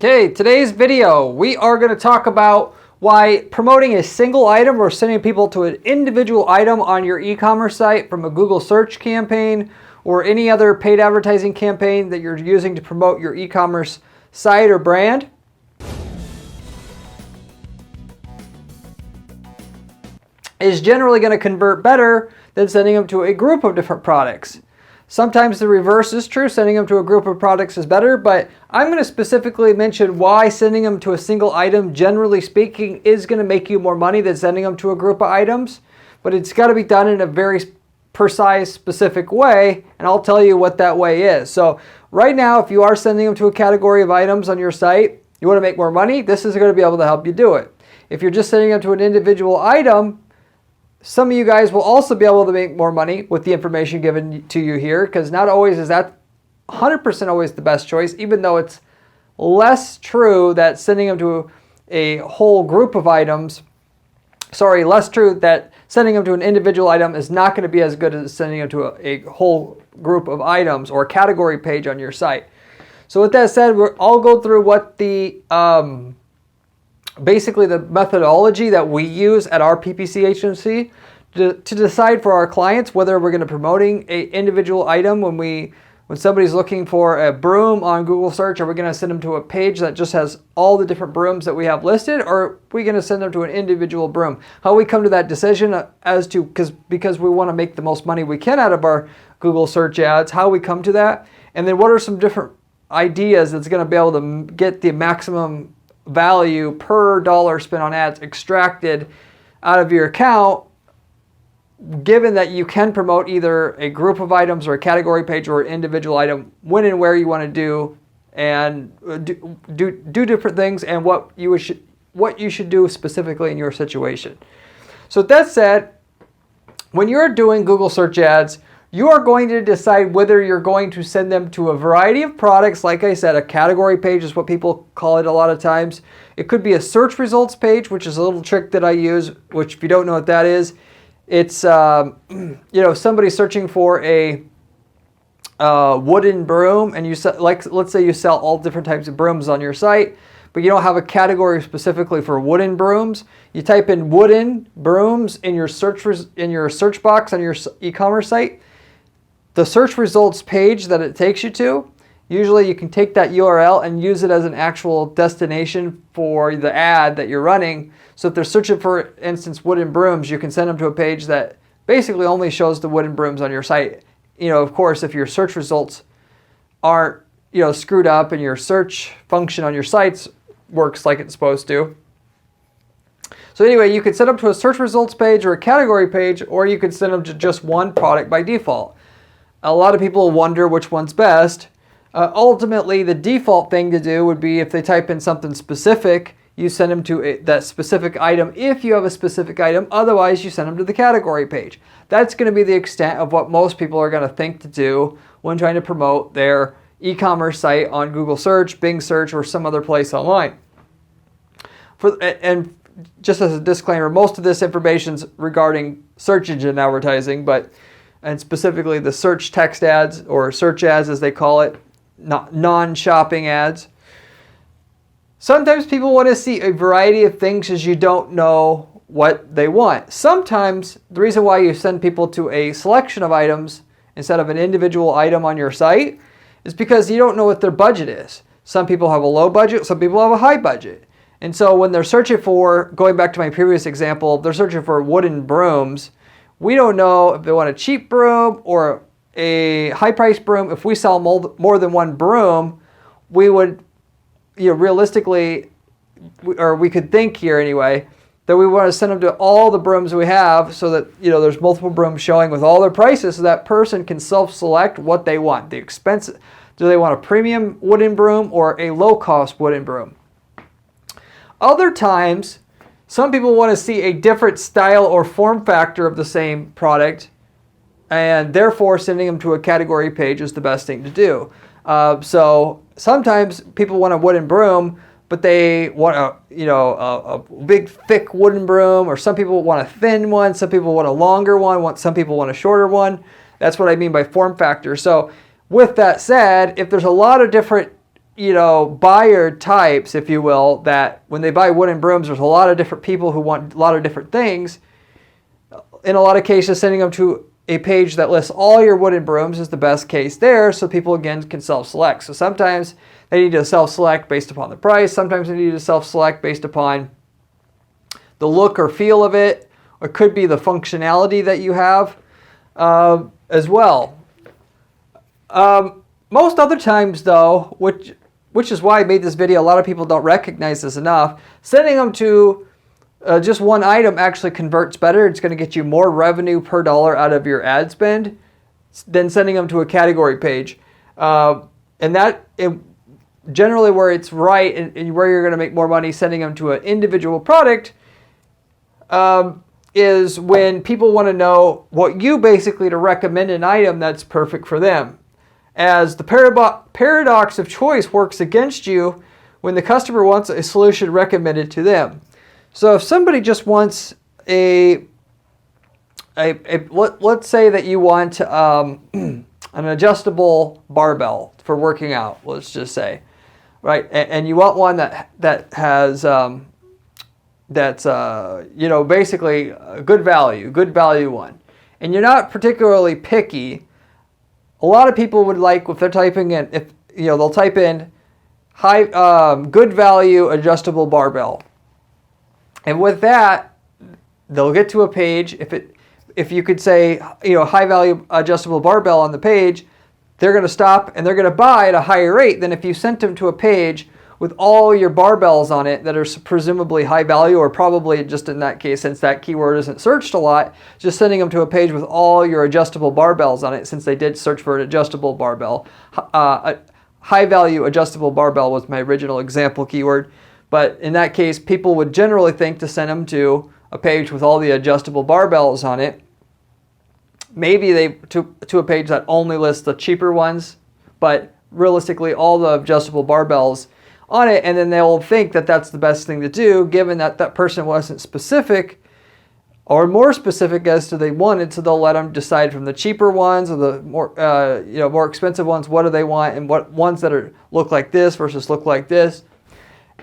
Okay, today's video, we are going to talk about why promoting a single item or sending people to an individual item on your e-commerce site from a Google search campaign or any other paid advertising campaign that you're using to promote your e-commerce site or brand is generally going to convert better than sending them to a group of different products. Sometimes the reverse is true, sending them to a group of products is better, but I'm going to specifically mention why sending them to a single item, generally speaking, is going to make you more money than sending them to a group of items, but it's got to be done in a very precise, specific way, and I'll tell you what that way is. So right now, if you are sending them to a category of items on your site, you want to make more money, this is going to be able to help you do it. If you're just sending them to an individual item, some of you guys will also be able to make more money with the information given to you here, because not always is that 100% always the best choice, even though it's less true that sending them to a whole group of items, less true that sending them to an individual item is not going to be as good as sending them to a whole group of items or a category page on your site. So with that said, I'll go through what the basically the methodology that we use at our PPC agency to decide for our clients whether we're going to promoting an individual item when somebody's looking for a broom on Google search. Are we going to send them to a page that just has all the different brooms that we have listed, or are we going to send them to an individual broom? How we come to that decision as to because we want to make the most money we can out of our Google search ads, how we come to that, and then what are some different ideas that's going to be able to get the maximum value per dollar spent on ads extracted out of your account, given that you can promote either a group of items or a category page or an individual item when and where you want to do and do different things, and what you should do specifically in your situation. So with that said, when you're doing Google search ads, you are going to decide whether you're going to send them to a variety of products. Like I said, a category page is what people call it a lot of times. It could be a search results page, which is a little trick that I use, which if you don't know what that is, it's somebody searching for a wooden broom, and let's say you sell all different types of brooms on your site, but you don't have a category specifically for wooden brooms. You type in wooden brooms in your search box on your e-commerce site. The search results page that it takes you to, usually you can take that URL and use it as an actual destination for the ad that you're running. So if they're searching for instance wooden brooms, you can send them to a page that basically only shows the wooden brooms on your site. Of course, if your search results aren't screwed up and your search function on your sites works like it's supposed to. So anyway, you could send them to a search results page or a category page, or you could send them to just one product by default. A lot of people wonder which one's best. Ultimately, the default thing to do would be if they type in something specific, you send them to that specific item if you have a specific item. Otherwise, you send them to the category page. That's going to be the extent of what most people are going to think to do when trying to promote their e-commerce site on Google search, Bing search, or some other place online. And just as a disclaimer, most of this information is regarding search engine advertising, and specifically the search text ads, or search ads as they call it, non-shopping ads. Sometimes people want to see a variety of things as you don't know what they want. Sometimes the reason why you send people to a selection of items instead of an individual item on your site is because you don't know what their budget is. Some people have a low budget, some people have a high budget. And so when they're searching for, going back to my previous example, they're searching for wooden brooms. We don't know if they want a cheap broom or a high-priced broom. If we sell more than one broom, we would, realistically, or we could think here anyway, that we want to send them to all the brooms we have so that, there's multiple brooms showing with all their prices so that person can self-select what they want. The expense, do they want a premium wooden broom or a low-cost wooden broom? Other times, some people want to see a different style or form factor of the same product, and therefore sending them to a category page is the best thing to do. So sometimes people want a wooden broom, but they want a big thick wooden broom, or some people want a thin one, some people want a longer one, some people want a shorter one. That's what I mean by form factor. So with that said, if there's a lot of different buyer types, if you will, that when they buy wooden brooms, there's a lot of different people who want a lot of different things. In a lot of cases, sending them to a page that lists all your wooden brooms is the best case there, so people, again, can self-select. So sometimes they need to self-select based upon the price. Sometimes they need to self-select based upon the look or feel of it. Or it could be the functionality that you have as well. Most other times, though, which is why I made this video, a lot of people don't recognize this enough, sending them to just one item actually converts better. It's going to get you more revenue per dollar out of your ad spend than sending them to a category page. Generally where it's right and where you're going to make more money sending them to an individual product is when people want to know what you basically to recommend an item that's perfect for them. As the paradox of choice works against you when the customer wants a solution recommended to them. So if somebody just wants let's say that you want an adjustable barbell for working out, let's just say, right? And you want one that has that's basically a good value one, and you're not particularly picky. A lot of people would like, if they're typing in, they'll type in good value adjustable barbell. And with that, they'll get to a page. If you could say, high value adjustable barbell on the page, they're going to stop and they're going to buy at a higher rate than if you sent them to a page with all your barbells on it that are presumably high value, or probably, just in that case, since that keyword isn't searched a lot, just sending them to a page with all your adjustable barbells on it, since they did search for an adjustable barbell. High value adjustable barbell was my original example keyword. But in that case, people would generally think to send them to a page with all the adjustable barbells on it. Maybe to a page that only lists the cheaper ones, but realistically all the adjustable barbells on it, and then they'll think that that's the best thing to do, given that that person wasn't specific or more specific as to they wanted, so they'll let them decide from the cheaper ones or the more expensive ones, what do they want, and what ones that look like this versus look like this.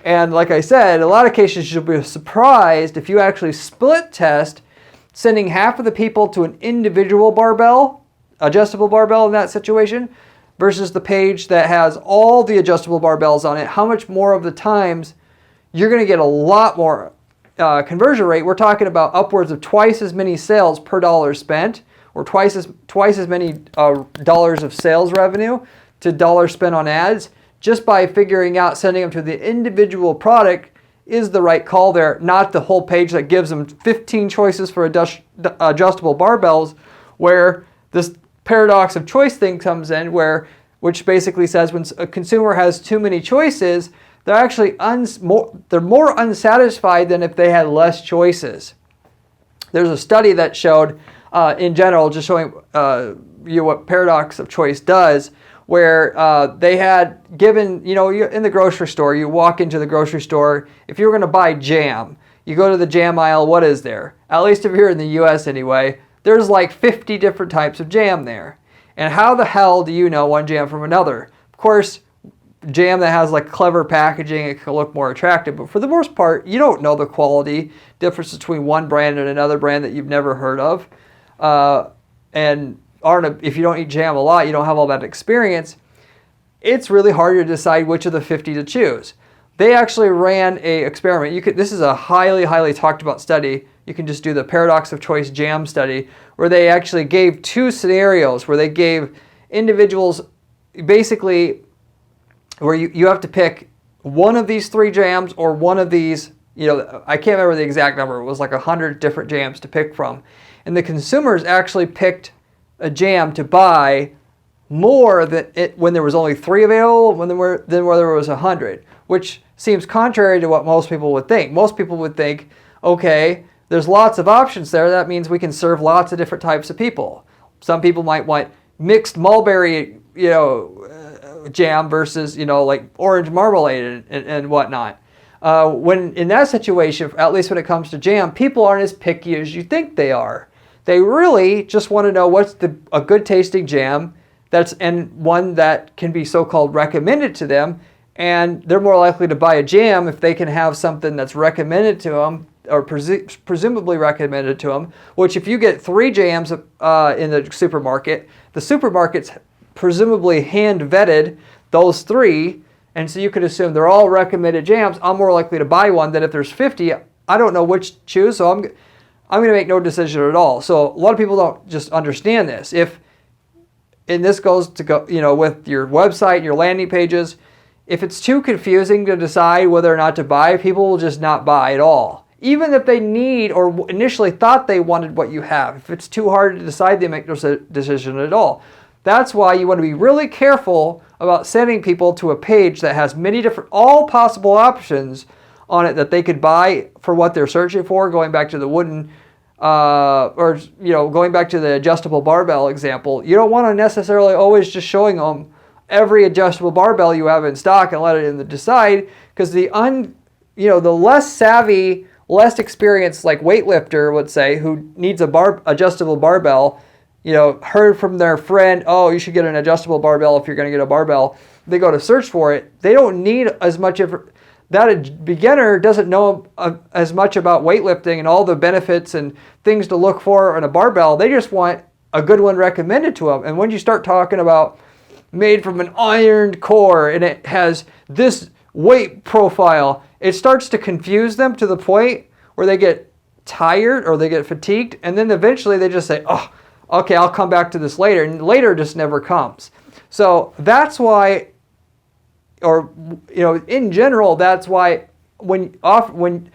And like I said, in a lot of cases you'll be surprised if you actually split test sending half of the people to an individual barbell, adjustable barbell in that situation, versus the page that has all the adjustable barbells on it, how much more of the times you're going to get a lot more conversion rate. We're talking about upwards of twice as many sales per dollar spent, or twice as many dollars of sales revenue to dollars spent on ads, just by figuring out sending them to the individual product is the right call there, not the whole page that gives them 15 choices for adjustable barbells, where this paradox of choice thing comes in, which basically says when a consumer has too many choices, they're actually more unsatisfied than if they had less choices. There's a study that showed, in general, just showing you what paradox of choice does, where they had given, you're in the grocery store, you walk into the grocery store, if you're going to buy jam, you go to the jam aisle, what is there? At least if you're in the US anyway, there's like 50 different types of jam there. And how the hell do you know one jam from another? Of course, jam that has like clever packaging, it can look more attractive, but for the most part, you don't know the quality difference between one brand and another brand that you've never heard of. If you don't eat jam a lot, you don't have all that experience. It's really hard to decide which of the 50 to choose. They actually ran an experiment. This is a highly, highly talked about study. You can just do the paradox of choice jam study, where they actually gave two scenarios where they gave individuals basically where you have to pick one of these three jams or one of these, I can't remember the exact number. It was like 100 different jams to pick from. And the consumers actually picked a jam to buy more than when there was only 3 available than where there was 100, which seems contrary to what most people would think. Most people would think, okay, there's lots of options there. That means we can serve lots of different types of people. Some people might want mixed mulberry, jam versus, like orange marmalade and whatnot. When in that situation, at least when it comes to jam, people aren't as picky as you think they are. They really just want to know what's a good tasting jam and one that can be so-called recommended to them, and they're more likely to buy a jam if they can have something that's recommended to them, or presumably recommended to them, which if you get 3 jams in the supermarket's presumably hand vetted those 3, and so you could assume they're all recommended jams. I'm more likely to buy one than if there's 50. I don't know which to choose, so I'm going to make no decision at all. So a lot of people don't just understand this. And this goes to with your website, your landing pages. If it's too confusing to decide whether or not to buy, people will just not buy at all. Even if they need or initially thought they wanted what you have. If it's too hard to decide, they make no decision at all. That's why you want to be really careful about sending people to a page that has many different, all possible options on it that they could buy for what they're searching for, going back to the wooden, going back to the adjustable barbell example. You don't want to necessarily always just showing them every adjustable barbell you have in stock and let it decide, because the less savvy, less experienced, like weightlifter would say, who needs a adjustable barbell, heard from their friend, oh, you should get an adjustable barbell if you're going to get a barbell. They go to search for it. They don't need as much that a beginner doesn't know as much about weightlifting and all the benefits and things to look for in a barbell. They just want a good one recommended to them. And when you start talking about made from an ironed core and it has this weight profile, it starts to confuse them to the point where they get tired or they get fatigued, and then eventually they just say, oh, okay, I'll come back to this later, and later just never comes. So that's why, in general, that's why when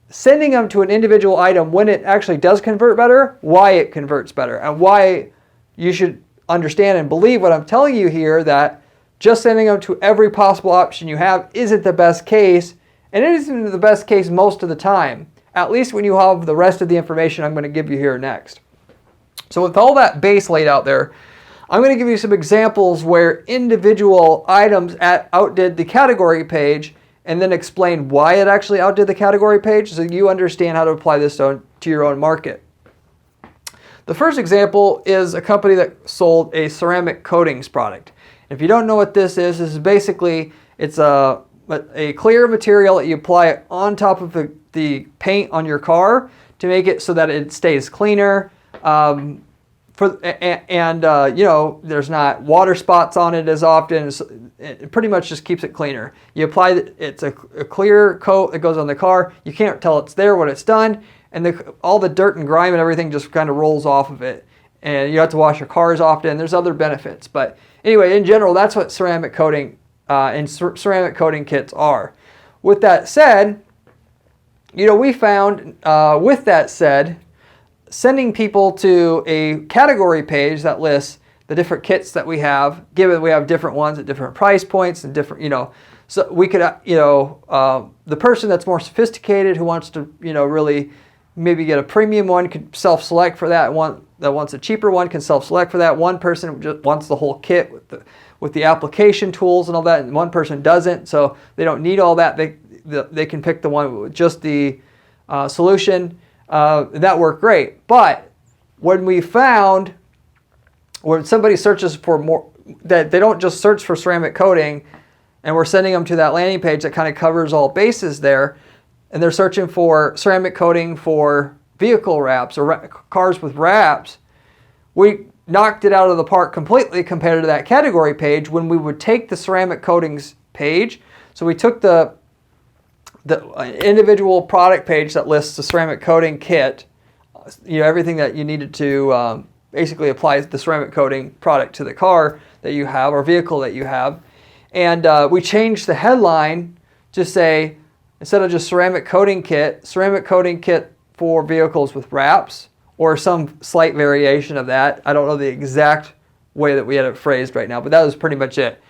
sending them to an individual item, when it actually does convert better, why it converts better, and why you should understand and believe what I'm telling you here, that just sending them to every possible option you have isn't the best case, and it isn't the best case most of the time, at least when you have the rest of the information I'm going to give you here next. So with all that base laid out there, I'm going to give you some examples where individual items outdid the category page, and then explain why it actually outdid the category page so you understand how to apply this to your own market. The first example is a company that sold a ceramic coatings product. If you don't know what this is basically, it's a clear material that you apply on top of the paint on your car to make it so that it stays cleaner. There's not water spots on it as often. It pretty much just keeps it cleaner. You apply it's a clear coat that goes on the car. You can't tell it's there when it's done, and all the dirt and grime and everything just kind of rolls off of it. And you have to wash your cars often. There's other benefits, but anyway, in general, that's what ceramic coating and ceramic coating kits are. With that said, we found sending people to a category page that lists the different kits that we have, given we have different ones at different price points and different, so we could, the person that's more sophisticated who wants to, really maybe get a premium one could self-select for that. One that wants a cheaper one can self-select for that. One person just wants the whole kit with the application tools and all that, and one person doesn't, so they don't need all that. They can pick the one with just the solution. That worked great. But when somebody searches for more, that they don't just search for ceramic coating, and we're sending them to that landing page that kind of covers all bases there, and they're searching for ceramic coating for vehicle wraps or cars with wraps, we knocked it out of the park completely compared to that category page when we would take the ceramic coatings page. So we took the individual product page that lists the ceramic coating kit, everything that you needed to basically apply the ceramic coating product to the car that you have or vehicle that you have. And we changed the headline to say, instead of just ceramic coating kit for vehicles with wraps, or some slight variation of that. I don't know the exact way that we had it phrased right now, but that was pretty much it.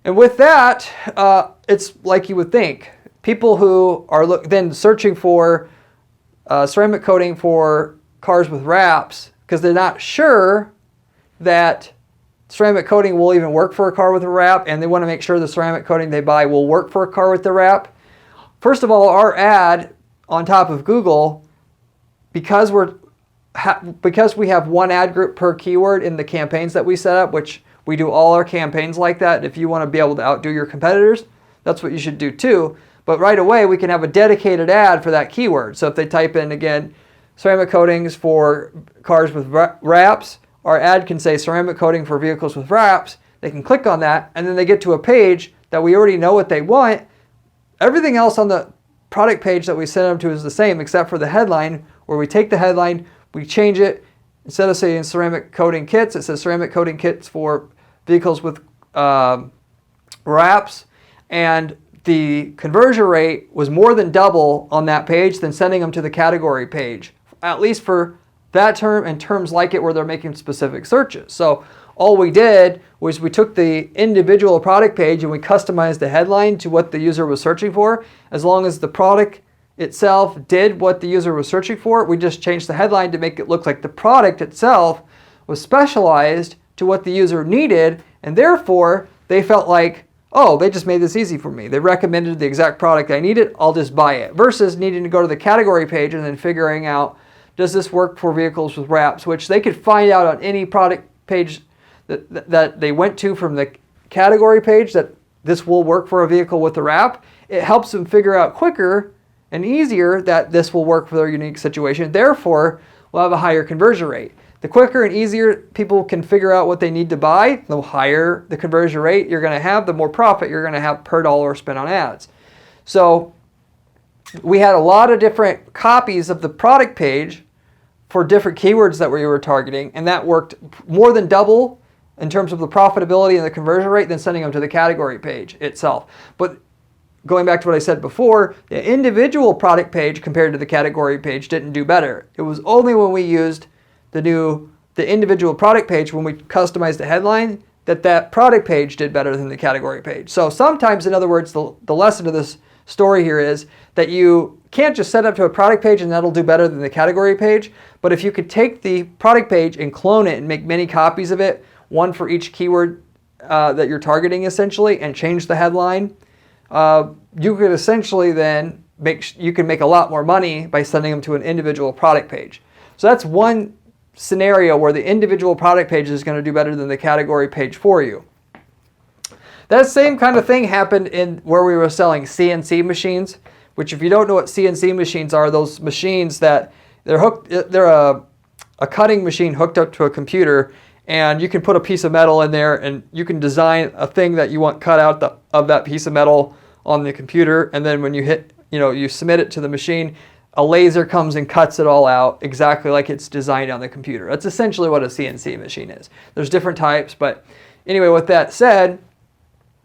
And with that, it's like you would think. People who are then searching for ceramic coating for cars with wraps, because they're not sure that ceramic coating will even work for a car with a wrap, and they want to make sure the ceramic coating they buy will work for a car with the wrap. First of all, our ad on top of Google, because we have one ad group per keyword in the campaigns that we set up, which We do all our campaigns like that. If you want to be able to outdo your competitors, that's what you should do too. But right away, we can have a dedicated ad for that keyword. So if they type in, again, ceramic coatings for cars with wraps, our ad can say ceramic coating for vehicles with wraps. They can click on that, and then they get to a page that we already know what they want. Everything else on the product page that we send them to is the same, except for the headline, where we take the headline, we change it. Instead of saying ceramic coating kits, it says ceramic coating kits for vehicles with wraps. And the conversion rate was more than double on that page than sending them to the category page, at least for that term and terms like it where they're making specific searches. So all we did was we took the individual product page and we customized the headline to what the user was searching for. As long as the product itself did what the user was searching for, we just changed the headline to make it look like the product itself was specialized to what the user needed, and therefore they felt like, oh, they just made this easy for me. They recommended the exact product I needed, I'll just buy it. Versus needing to go to the category page and then figuring out, does this work for vehicles with wraps, which they could find out on any product page that they went to from the category page that this will work for a vehicle with a wrap. It helps them figure out quicker and easier that this will work for their unique situation. Therefore, we'll have a higher conversion rate. The quicker and easier people can figure out what they need to buy, the higher the conversion rate you're going to have, the more profit you're going to have per dollar spent on ads. So we had a lot of different copies of the product page for different keywords that we were targeting, and that worked more than double in terms of the profitability and the conversion rate than sending them to the category page itself. But going back to what I said before, the individual product page compared to the category page didn't do better. It was only when we used the individual product page, when we customized the headline, that product page did better than the category page. So sometimes, in other words, the lesson of this story here is that you can't just set up to a product page and that'll do better than the category page. But if you could take the product page and clone it and make many copies of it, one for each keyword that you're targeting essentially, and change the headline, you could essentially then you can make a lot more money by sending them to an individual product page. So that's one scenario where the individual product page is going to do better than the category page for you. That same kind of thing happened in where we were selling CNC machines, which, if you don't know what CNC machines are, those machines that they're a cutting machine hooked up to a computer, and you can put a piece of metal in there and you can design a thing that you want cut out of that piece of metal on the computer, and then when you submit it to the machine, a laser comes and cuts it all out exactly like it's designed on the computer. That's essentially what a CNC machine is. There's different types, but anyway, with that said,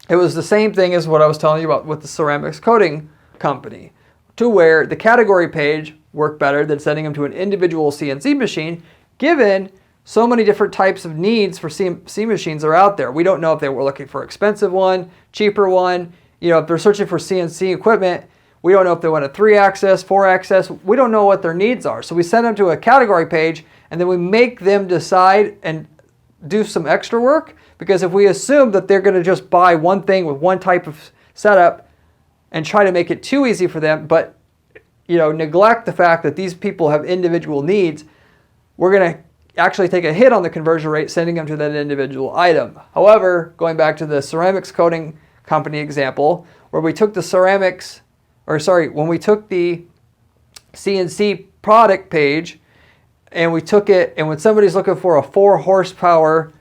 it was the same thing as what I was telling you about with the ceramics coating company, to where the category page worked better than sending them to an individual CNC machine, given so many different types of needs for CNC machines are out there. We don't know if they were looking for expensive one, cheaper one. If they're searching for CNC equipment, we don't know if they want a 3-axis, 4-axis. We don't know what their needs are. So we send them to a category page, and then we make them decide and do some extra work, because if we assume that they're going to just buy one thing with one type of setup and try to make it too easy for them, but neglect the fact that these people have individual needs, we're going to actually take a hit on the conversion rate sending them to that individual item. However, going back to the ceramics coating company example, where we took when we took the CNC product page and we took it, and when somebody's looking for a 4 horsepower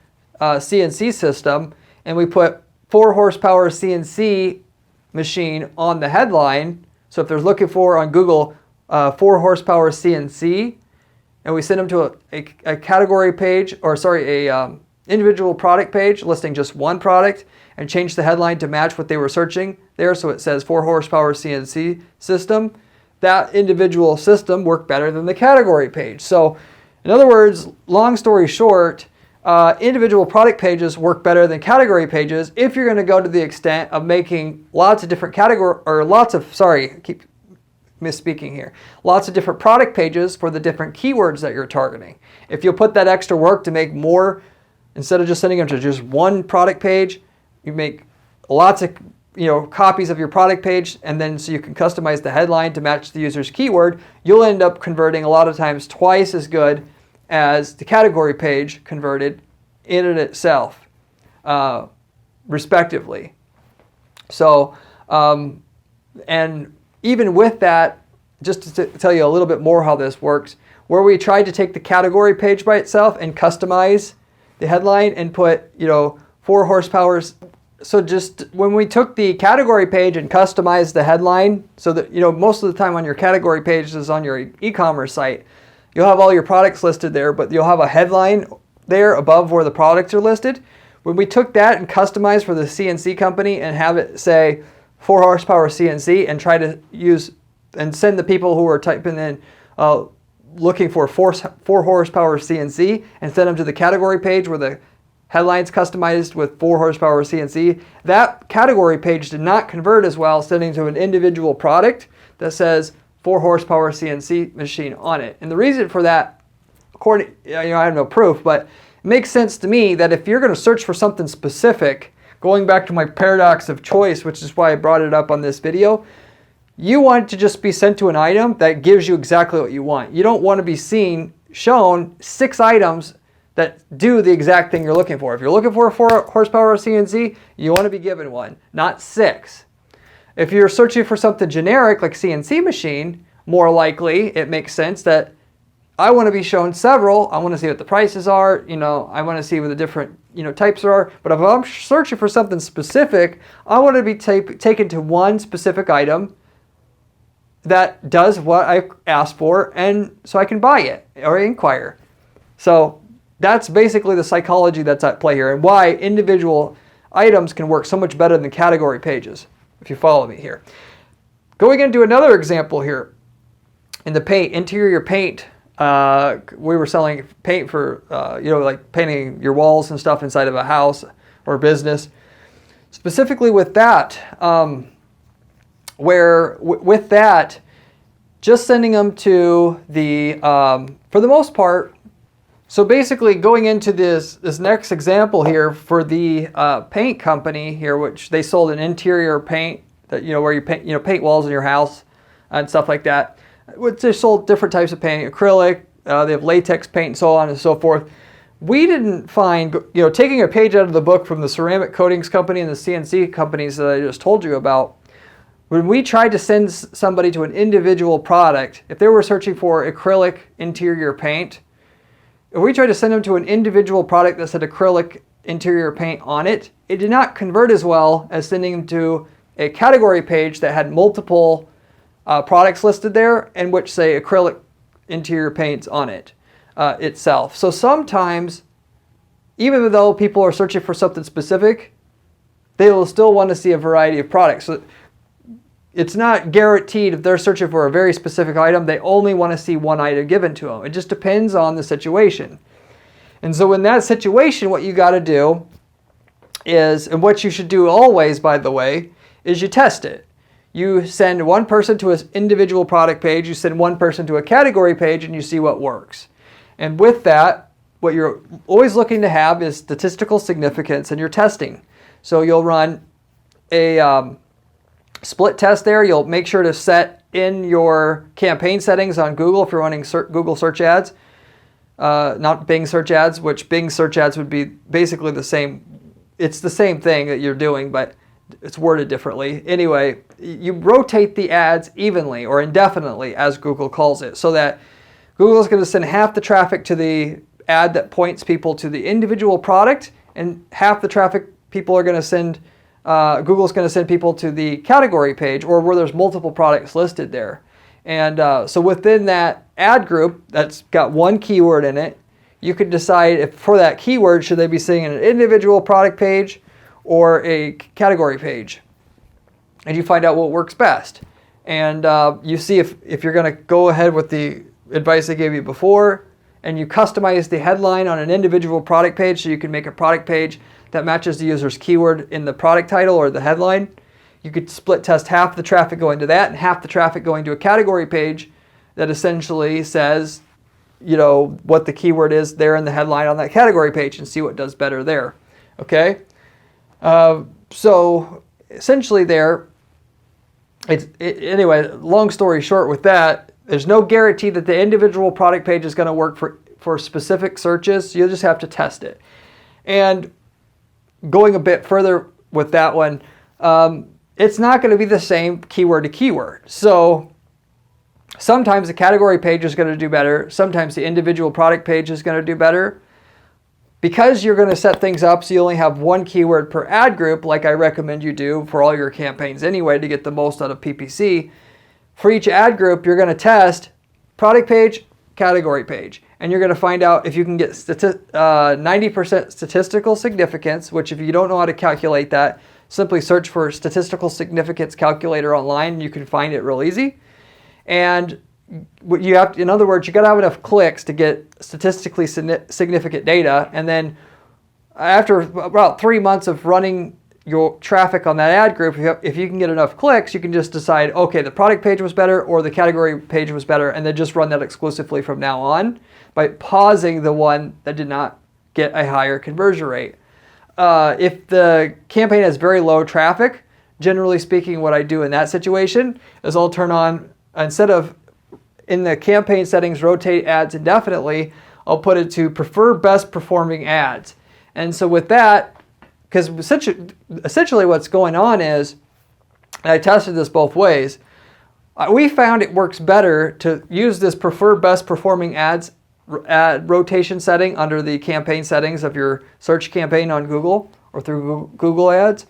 CNC system, and we put 4 horsepower CNC machine on the headline, so if they're looking for on Google 4 horsepower CNC, and we send them to a category page, individual product page listing just one product, and change the headline to match what they were searching there, so it says 4 horsepower CNC system, that individual system worked better than the category page. So in other words, long story short, individual product pages work better than category pages if you're going to go to the extent of making lots of different lots of different product pages for the different keywords that you're targeting. If you'll put that extra work to make more, instead of just sending them to just one product page, you make lots of copies of your product page, and then so you can customize the headline to match the user's keyword, you'll end up converting a lot of times twice as good as the category page converted in it itself. respectively. So, and even with that, just to tell you a little bit more how this works, where we tried to take the category page by itself and customize the headline and put, 4 horsepower. So just when we took the category page and customized the headline, so that, most of the time on your category page is on your e-commerce site, you'll have all your products listed there, but you'll have a headline there above where the products are listed. When we took that and customized for the CNC company and have it say 4 horsepower CNC and try to use and send the people who are typing in looking for 4 horsepower CNC and send them to the category page where the headline's customized with 4 horsepower CNC, that category page did not convert as well, sending to an individual product that says 4 horsepower CNC machine on it. And the reason for that, according, I have no proof, but it makes sense to me that if you're going to search for something specific, going back to my paradox of choice, which is why I brought it up on this video, you want to just be sent to an item that gives you exactly what you want. You don't want to be shown 6 items that do the exact thing you're looking for. If you're looking for a 4 horsepower CNC, you want to be given one, not 6. If you're searching for something generic like CNC machine, more likely it makes sense that I want to be shown several. I want to see what the prices are. I want to see what the different types are. But if I'm searching for something specific, I want to be taken to one specific item that does what I asked for, and so I can buy it or inquire. So that's basically the psychology that's at play here, and why individual items can work so much better than category pages, if you follow me here. Going into another example here, in the interior paint, we were selling paint for, like painting your walls and stuff inside of a house or business. Specifically with that, with that, just sending them to the, for the most part, so basically going into this next example here for the paint company here, which they sold an interior paint that, where you paint walls in your house and stuff like that. They sold different types of paint, acrylic, they have latex paint and so on and so forth. We didn't find, taking a page out of the book from the ceramic coatings company and the CNC companies that I just told you about, when we tried to send somebody to an individual product, if they were searching for acrylic interior paint, if we tried to send them to an individual product that said acrylic interior paint on it, it did not convert as well as sending them to a category page that had multiple products listed there and which say acrylic interior paints on it itself. So sometimes, even though people are searching for something specific, they will still want to see a variety of products. So it's not guaranteed if they're searching for a very specific item, they only want to see one item given to them. It just depends on the situation. And so in that situation, what you got to do is, and what you should do always, by the way, is you test it. You send one person to an individual product page, you send one person to a category page, and you see what works. And with that, what you're always looking to have is statistical significance in your testing. So you'll run a split test there. You'll make sure to set in your campaign settings on Google if you're running Google search ads, not Bing search ads, which Bing search ads would be basically the same. It's the same thing that you're doing, but it's worded differently. Anyway, you rotate the ads evenly or indefinitely, as Google calls it, so that Google is going to send half the traffic to the ad that points people to the individual product, and half the traffic people are going to send, Google's going to send people to the category page or where there's multiple products listed there. And so within that ad group that's got one keyword in it, you can decide if for that keyword, should they be seeing an individual product page or a category page. And you find out what works best. And you see if you're going to go ahead with the advice I gave you before, and you customize the headline on an individual product page so you can make a product page that matches the user's keyword in the product title or the headline. You could split test half the traffic going to that and half the traffic going to a category page that essentially says, what the keyword is there in the headline on that category page, and see what does better there. Okay? So essentially there, anyway, long story short with that, there's no guarantee that the individual product page is going to work for specific searches. You'll just have to test it. And going a bit further with that one, it's not going to be the same keyword to keyword. So sometimes the category page is going to do better. Sometimes the individual product page is going to do better. Because you're going to set things up so you only have one keyword per ad group, like I recommend you do for all your campaigns anyway to get the most out of PPC, for each ad group you're going to test product page, category page. And you're going to find out if you can get 90% statistical significance, which if you don't know how to calculate that, simply search for statistical significance calculator online and you can find it real easy. And you have to, in other words, you got to have enough clicks to get statistically significant data. And then after about 3 months of running your traffic on that ad group, if you can get enough clicks, you can just decide, okay, the product page was better or the category page was better, and then just run that exclusively from now on by pausing the one that did not get a higher conversion rate. If the campaign has very low traffic, generally speaking, what I do in that situation is I'll turn on, instead of in the campaign settings, rotate ads indefinitely, I'll put it to prefer best performing ads. And so with that, because essentially what's going on is, and I tested this both ways, we found it works better to use this prefer best performing ads ad rotation setting under the campaign settings of your search campaign on Google or through Google Ads.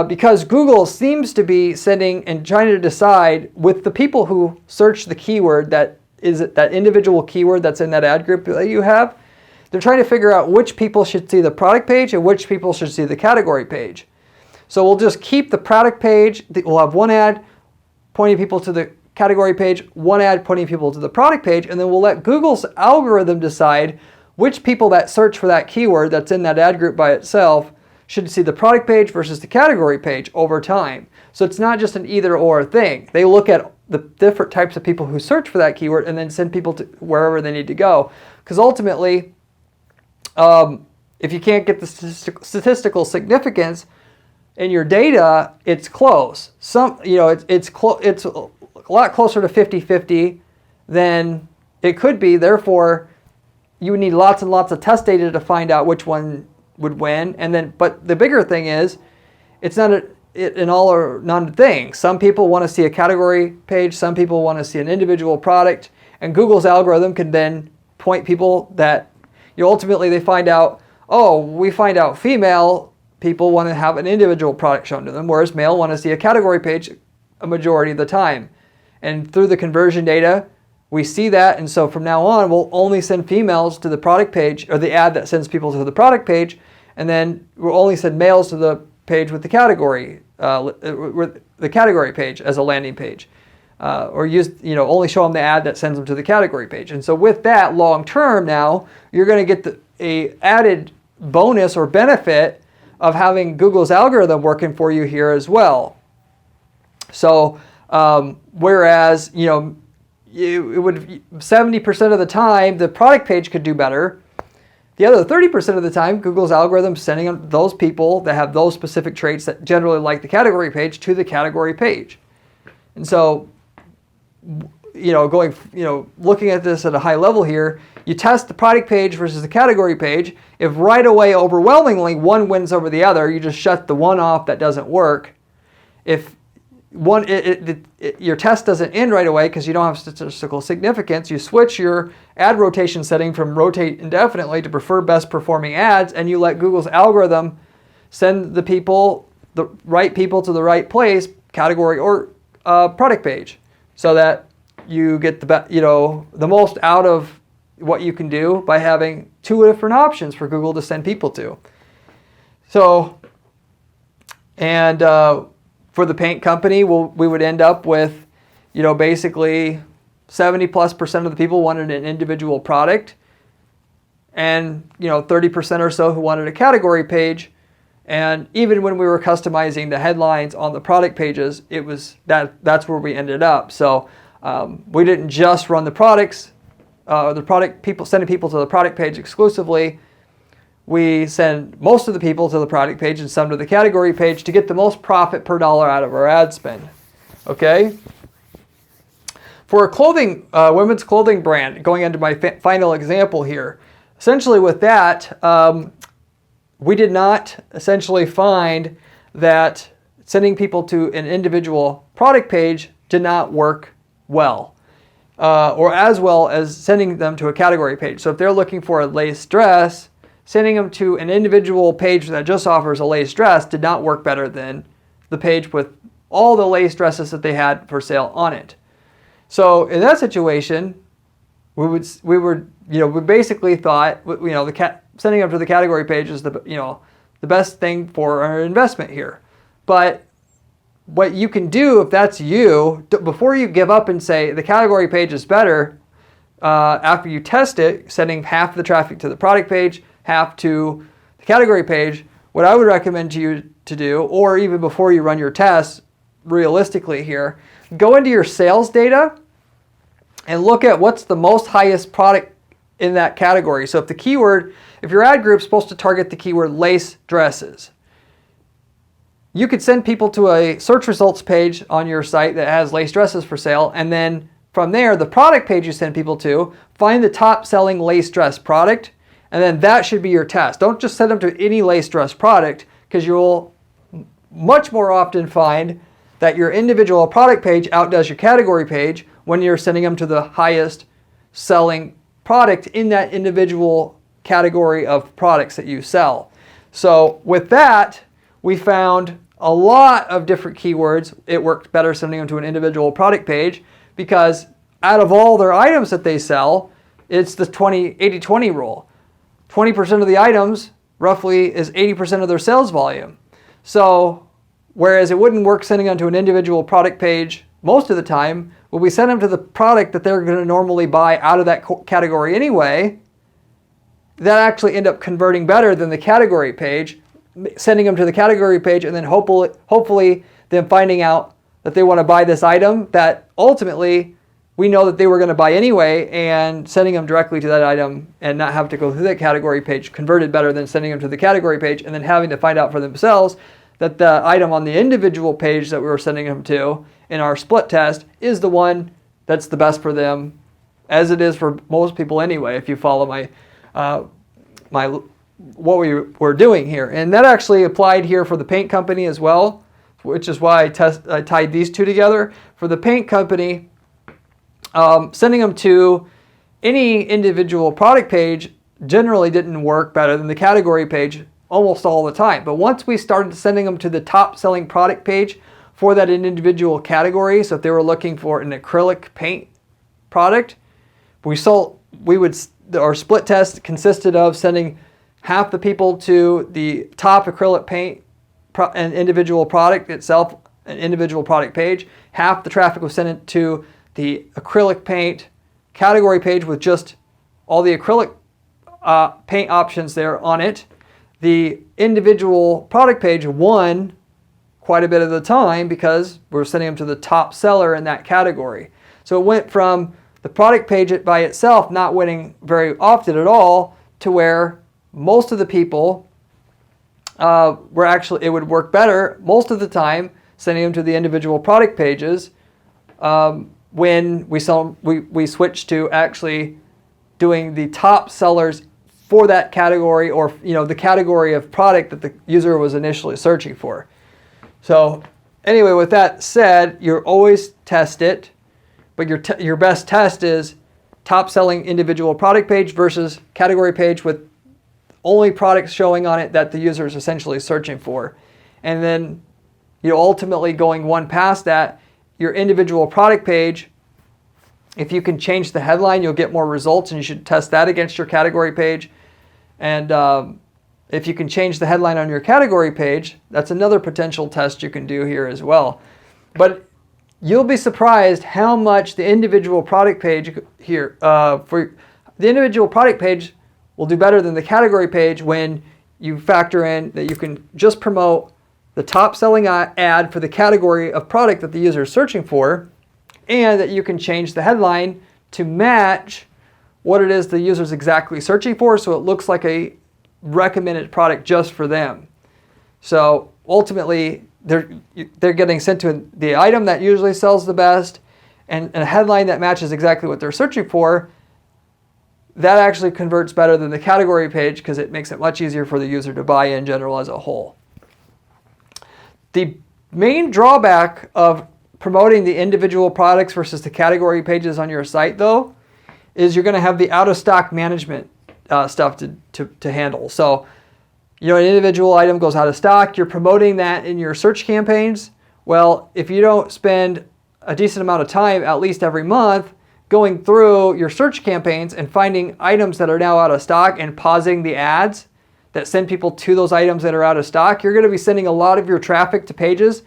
Because Google seems to be sending and trying to decide with the people who search the keyword that is that individual keyword that's in that ad group that you have, they're trying to figure out which people should see the product page and which people should see the category page. So we'll just keep the product page, we'll have one ad pointing people to the category page, one ad pointing people to the product page, and then we'll let Google's algorithm decide which people that search for that keyword that's in that ad group by itself should see the product page versus the category page over time. So it's not just an either or thing. They look at the different types of people who search for that keyword and then send people to wherever they need to go. Because ultimately, if you can't get the statistical significance in your data, it's close. It's a lot closer to 50-50 than it could be. Therefore, you would need lots and lots of test data to find out which one would win. And then, but the bigger thing is, it's not an all or none thing. Some people want to see a category page. Some people want to see an individual product. And Google's algorithm can then point people that ultimately they find out, we find out female people want to have an individual product shown to them, whereas male want to see a category page a majority of the time. And through the conversion data, we see that, and so from now on, we'll only send females to the product page, or the ad that sends people to the product page, and then we'll only send males to the page with the category page as a landing page, or only show them the ad that sends them to the category page. And so with that, long term, now you're going to get a added bonus or benefit of having Google's algorithm working for you here as well. So whereas it would 70% of the time the product page could do better. The other 30% of the time, Google's algorithm sending those people that have those specific traits that generally like the category page to the category page. And so, looking at this at a high level here, you test the product page versus the category page. If right away, overwhelmingly, one wins over the other, you just shut the one off that doesn't work. If your test doesn't end right away because you don't have statistical significance, you switch your ad rotation setting from rotate indefinitely to prefer best performing ads, and you let Google's algorithm send the right people to the right place, category or product page, so that you get the most out of what you can do by having two different options for Google to send people to. So, and for the paint company, we would end up with, basically 70+% of the people wanted an individual product, and 30% or so who wanted a category page. And even when we were customizing the headlines on the product pages, it was that's where we ended up. So we didn't just run the products, sending people to the product page exclusively. We send most of the people to the product page and some to the category page to get the most profit per dollar out of our ad spend. Okay? For a women's clothing brand, going into my final example here, essentially with that, we did not essentially find that sending people to an individual product page did not work well, or as well as sending them to a category page. So if they're looking for a lace dress, sending them to an individual page that just offers a lace dress did not work better than the page with all the lace dresses that they had for sale on it. So in that situation, we basically thought, sending them to the category page is the best thing for our investment here. But what you can do if that's you, before you give up and say the category page is better, after you test it, sending half of the traffic to the product page, half to the category page, what I would recommend to you to do, or even before you run your tests, realistically here, go into your sales data and look at what's the most highest product in that category. So if your ad group is supposed to target the keyword lace dresses, you could send people to a search results page on your site that has lace dresses for sale, and then from there, the product page you send people to, find the top selling lace dress product, and then that should be your test. Don't just send them to any lace dress product, because you'll much more often find that your individual product page outdoes your category page when you're sending them to the highest selling product in that individual category of products that you sell. So with that, we found a lot of different keywords. It worked better sending them to an individual product page because out of all their items that they sell, it's the 80-20 rule. 20% of the items roughly is 80% of their sales volume. So whereas it wouldn't work sending them to an individual product page most of the time, when we send them to the product that they're going to normally buy out of that category anyway, that actually end up converting better than the category page, sending them to the category page and then hopefully them finding out that they want to buy this item that ultimately we know that they were going to buy anyway, and sending them directly to that item and not have to go through that category page converted better than sending them to the category page and then having to find out for themselves that the item on the individual page that we were sending them to in our split test is the one that's the best for them, as it is for most people anyway, if you follow what we were doing here. And that actually applied here for the paint company as well, which is why I tied these two together. For the paint company, sending them to any individual product page generally didn't work better than the category page almost all the time. But once we started sending them to the top selling product page for that individual category, so if they were looking for an acrylic paint product, our split test consisted of sending half the people to the top acrylic paint an individual product itself, an individual product page. Half the traffic was sent to the acrylic paint category page with just all the acrylic paint options there on it. The individual product page won quite a bit of the time because we're sending them to the top seller in that category. So it went from the product page by itself not winning very often at all to where most of the people it would work better most of the time sending them to the individual product pages when we switched to actually doing the top sellers for that category, or the category of product that the user was initially searching for. So anyway, with that said, you always test it, but your best test is top selling individual product page versus category page with only products showing on it that the user is essentially searching for. And then ultimately going one past that, your individual product page, if you can change the headline, you'll get more results, and you should test that against your category page. And if you can change the headline on your category page, that's another potential test you can do here as well. But you'll be surprised how much the individual product page here, for the individual product page will do better than the category page when you factor in that you can just promote the top selling ad for the category of product that the user is searching for, and that you can change the headline to match what it is the user is exactly searching for, so it looks like a recommended product just for them. So ultimately, they're getting sent to the item that usually sells the best, and a headline that matches exactly what they're searching for. that actually converts better than the category page because it makes it much easier for the user to buy in general as a whole. The main drawback of promoting the individual products versus the category pages on your site, though, is you're going to have the out-of-stock management stuff to handle. So, an individual item goes out of stock. You're promoting that in your search campaigns. Well, if you don't spend a decent amount of time, at least every month, going through your search campaigns and finding items that are now out of stock and pausing the ads that send people to those items that are out of stock, you're going to be sending a lot of your traffic to pages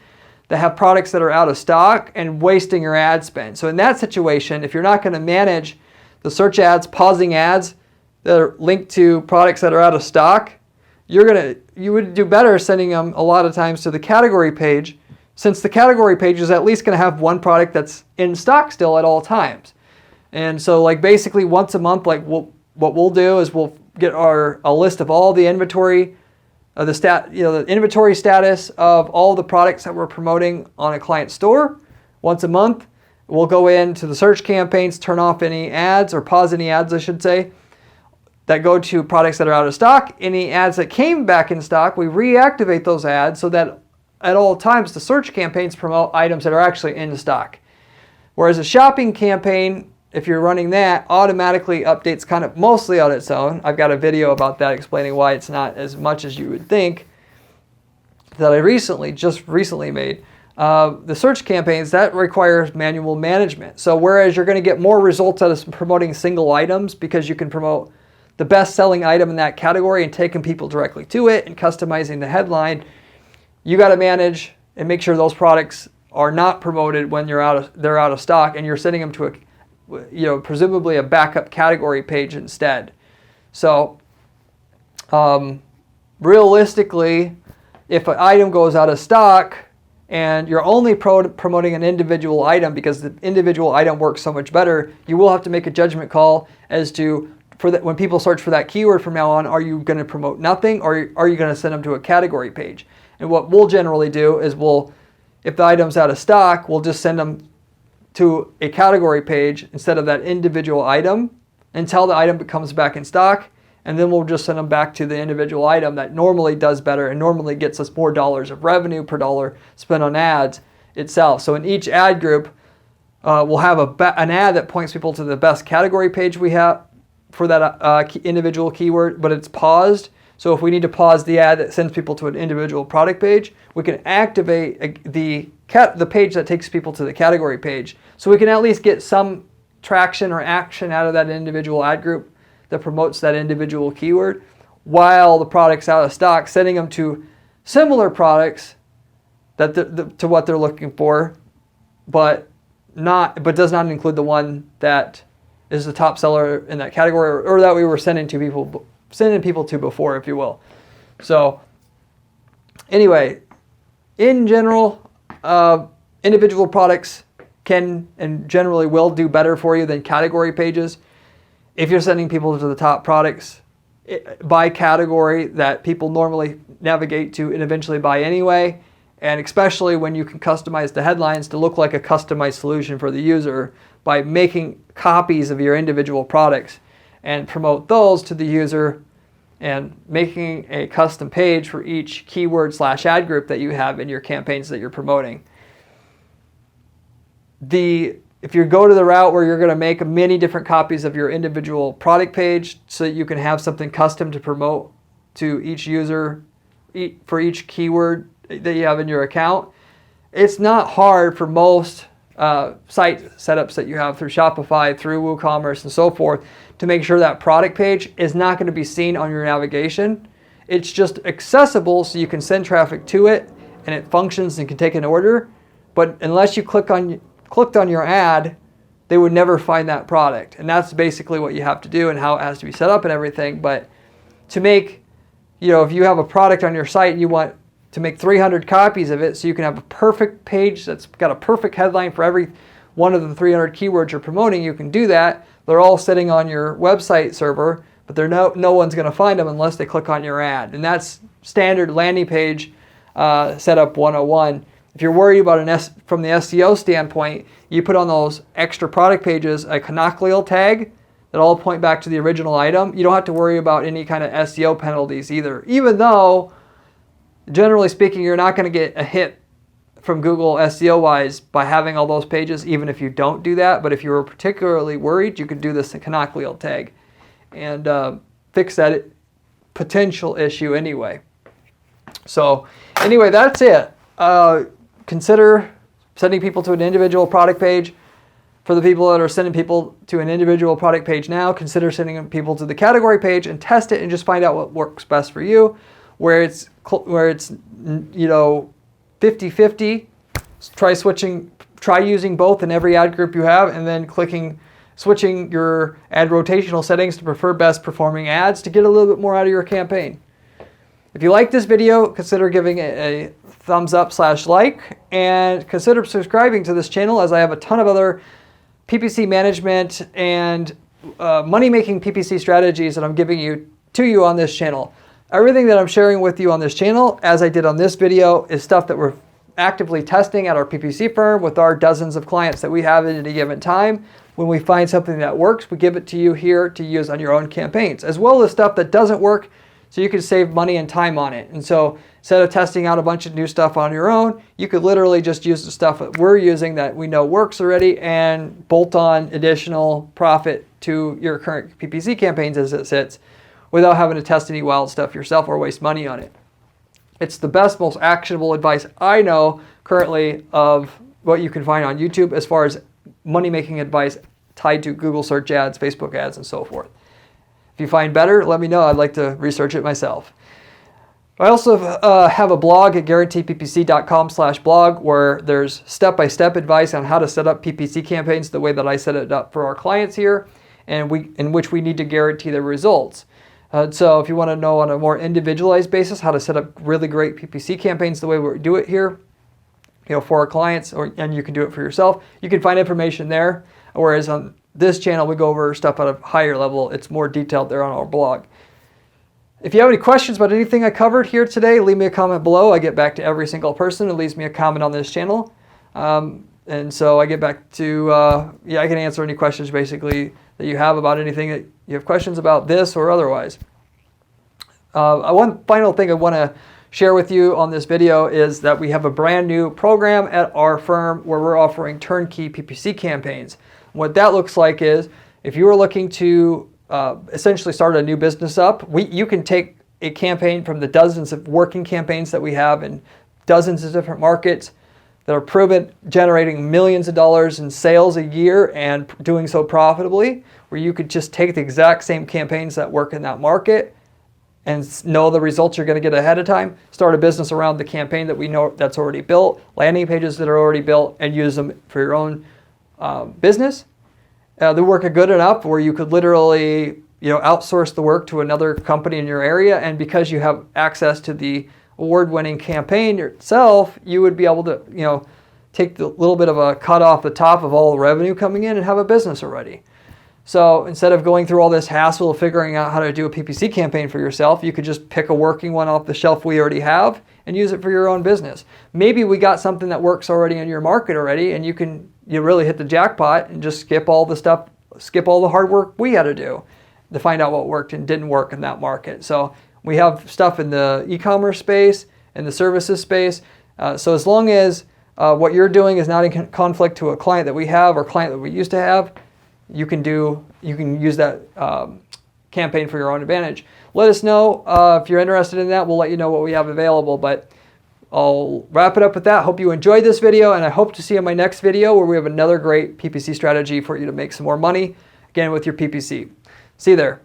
that have products that are out of stock and wasting your ad spend. So in that situation, if you're not going to manage the search ads, pausing ads that are linked to products that are out of stock, you would do better sending them a lot of times to the category page, since the category page is at least going to have one product that's in stock still at all times. And so basically once a month, what we'll do is we'll get a list of all the inventory, the inventory status of all the products that we're promoting on a client store. Once a month, we'll go into the search campaigns, turn off any ads, or pause any ads, I should say, that go to products that are out of stock. Any ads that came back in stock, we reactivate those ads so that at all times the search campaigns promote items that are actually in stock. Whereas a shopping campaign, if you're running that, automatically updates kind of mostly on its own. I've got a video about that explaining why it's not as much as you would think that I just recently made. The search campaigns, that requires manual management. So whereas you're going to get more results out of promoting single items because you can promote the best-selling item in that category and taking people directly to it and customizing the headline, you got to manage and make sure those products are not promoted when they're out of stock, and you're sending them to presumably a backup category page instead. So realistically, if an item goes out of stock and you're only promoting an individual item because the individual item works so much better, you will have to make a judgment call as to when people search for that keyword from now on, are you going to promote nothing, or are you going to send them to a category page? And what we'll generally do is if the item's out of stock, we'll just send them to a category page instead of that individual item until the item comes back in stock, and then we'll just send them back to the individual item that normally does better and normally gets us more dollars of revenue per dollar spent on ads itself. So in each ad group, we'll have an ad that points people to the best category page we have for that individual keyword, but it's paused. So if we need to pause the ad that sends people to an individual product page, we can activate the page that takes people to the category page. So we can at least get some traction or action out of that individual ad group that promotes that individual keyword, while the product's out of stock, sending them to similar products to what they're looking for, but does not include the one that is the top seller in that category, or that we were sending people to before, if you will. So anyway, in general, individual products can and generally will do better for you than category pages. If you're sending people to the top products by category that people normally navigate to and eventually buy anyway, and especially when you can customize the headlines to look like a customized solution for the user by making copies of your individual products and promote those to the user and making a custom page for each keyword/ad group that you have in your campaigns that you're promoting. If you go to the route where you're going to make many different copies of your individual product page so that you can have something custom to promote to each user for each keyword that you have in your account, it's not hard for most site setups that you have through Shopify, through WooCommerce, and so forth, to make sure that product page is not going to be seen on your navigation. It's just accessible so you can send traffic to it and it functions and can take an order. But unless you clicked on your ad, they would never find that product. And that's basically what you have to do and how it has to be set up and everything. But to make, if you have a product on your site and you want to make 300 copies of it so you can have a perfect page that's got a perfect headline for every one of the 300 keywords you're promoting, you can do that. They're all sitting on your website server, but no one's going to find them unless they click on your ad. And that's standard landing page setup 101. If you're worried about from the SEO standpoint, you put on those extra product pages a canonical tag that all point back to the original item. You don't have to worry about any kind of SEO penalties either, even though generally speaking, you're not going to get a hit from Google SEO wise by having all those pages, even if you don't do that. But if you were particularly worried, you could do this canonical tag and fix that potential issue anyway. So anyway, that's it. Consider sending people to an individual product page. For the people that are sending people to an individual product page now, consider sending people to the category page and test it and just find out what works best for you. Where it's 50-50, try using both in every ad group you have, and then switching your ad rotational settings to prefer best performing ads to get a little bit more out of your campaign. If you like this video, consider giving it a thumbs up / like, and consider subscribing to this channel, as I have a ton of other PPC management and money-making PPC strategies that I'm giving to you on this channel. Everything that I'm sharing with you on this channel, as I did on this video, is stuff that we're actively testing at our PPC firm with our dozens of clients that we have at any given time. When we find something that works, we give it to you here to use on your own campaigns, as well as stuff that doesn't work so you can save money and time on it. And so instead of testing out a bunch of new stuff on your own, you could literally just use the stuff that we're using that we know works already and bolt on additional profit to your current PPC campaigns as it sits, without having to test any wild stuff yourself or waste money on it. It's the best, most actionable advice I know currently of what you can find on YouTube as far as money-making advice tied to Google search ads, Facebook ads, and so forth. If you find better, let me know. I'd like to research it myself. I also have a blog at guaranteedppc.com/blog where there's step-by-step advice on how to set up PPC campaigns the way that I set it up for our clients here, and in which we need to guarantee the results. So if you want to know on a more individualized basis how to set up really great PPC campaigns the way we do it here, for our clients, and you can do it for yourself, you can find information there. Whereas on this channel, we go over stuff at a higher level. It's more detailed there on our blog. If you have any questions about anything I covered here today, leave me a comment below. I get back to every single person who leaves me a comment on this channel. And so I get back to, I can answer any questions basically that you have about anything that you have questions about this or otherwise. One final thing I want to share with you on this video is that we have a brand new program at our firm where we're offering turnkey PPC campaigns. What that looks like is if you are looking to essentially start a new business up, you can take a campaign from the dozens of working campaigns that we have in dozens of different markets that are proven generating millions of dollars in sales a year and doing so profitably, where you could just take the exact same campaigns that work in that market and know the results you're going to get ahead of time, start a business around the campaign that we know that's already built, landing pages that are already built, and use them for your own business. They work good enough where you could literally outsource the work to another company in your area, and because you have access to the award-winning campaign yourself, you would be able to, take the little bit of a cut off the top of all the revenue coming in and have a business already. So instead of going through all this hassle of figuring out how to do a PPC campaign for yourself, you could just pick a working one off the shelf we already have and use it for your own business. Maybe we got something that works already in your market already, and you really hit the jackpot and just skip all the hard work we had to do to find out what worked and didn't work in that market. So we have stuff in the e-commerce space and the services space. So as long as what you're doing is not in conflict to a client that we have or client that we used to have, you can use that campaign for your own advantage. Let us know if you're interested in that. We'll let you know what we have available, but I'll wrap it up with that. Hope you enjoyed this video, and I hope to see you in my next video where we have another great PPC strategy for you to make some more money, again, with your PPC. See you there.